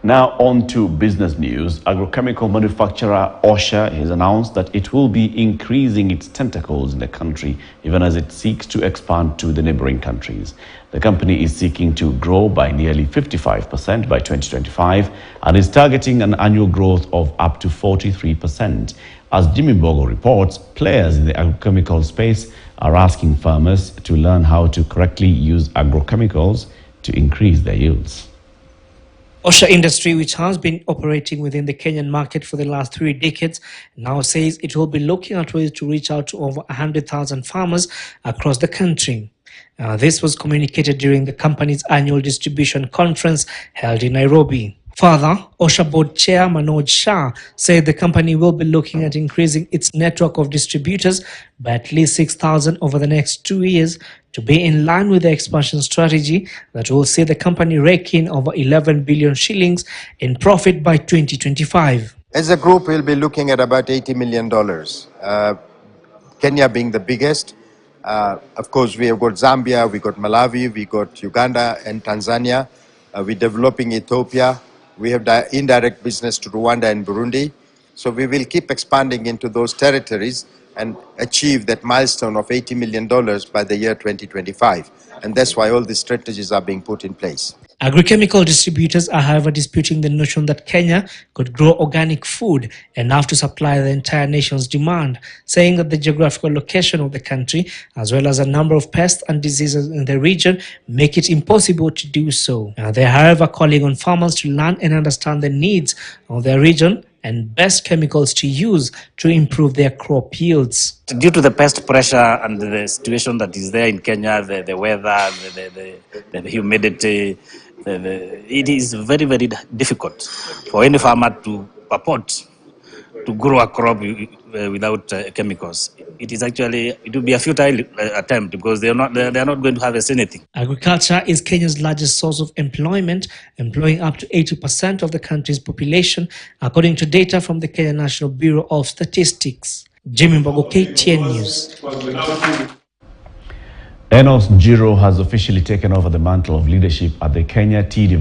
Now on to business news. Agrochemical manufacturer OSHA has announced that it will be increasing its tentacles in the country even as it seeks to expand to the neighboring countries. The company is seeking to grow by nearly 55% by 2025 and is targeting an annual growth of up to 43%. As Jimmy Bogo reports, players in the agrochemical space are asking farmers to learn how to correctly use agrochemicals to increase their yields. OSHA industry, which has been operating within the Kenyan market for the last 3 decades, now says it will be looking at ways to reach out to over 100,000 farmers across the country. This was communicated during the company's annual distribution conference held in Nairobi. Further, OSHA board chair Manoj Shah said the company will be looking at increasing its network of distributors by at least 6,000 over the next 2 years to be in line with the expansion strategy that will see the company rake in over 11 billion shillings in profit by 2025. As a group, we'll be looking at about $80 million. Kenya being the biggest. Of course, we have got Zambia, we got Malawi, we got Uganda and Tanzania. We're developing Ethiopia. We have the indirect business to Rwanda and Burundi. So we will keep expanding into those territories and achieve that milestone of $80 million by the year 2025. And that's why all these strategies are being put in place. Agrochemical distributors are, however, disputing the notion that Kenya could grow organic food enough to supply the entire nation's demand, saying that the geographical location of the country, as well as a number of pests and diseases in the region, make it impossible to do so. They are, however, calling on farmers to learn and understand the needs of their region and best chemicals to use to improve their crop yields. Due to the pest pressure and the situation that is there in Kenya, the weather, the humidity, it is very, very difficult for any farmer to purport to grow a crop without chemicals. It will be a futile attempt because they are not going to harvest anything. Agriculture is Kenya's largest source of employment, employing up to 80% of the country's population, according to data from the Kenya National Bureau of Statistics. Jimmy Mbogo, KTN News. Enos Njiro has officially taken over the mantle of leadership at the Kenya Tea Development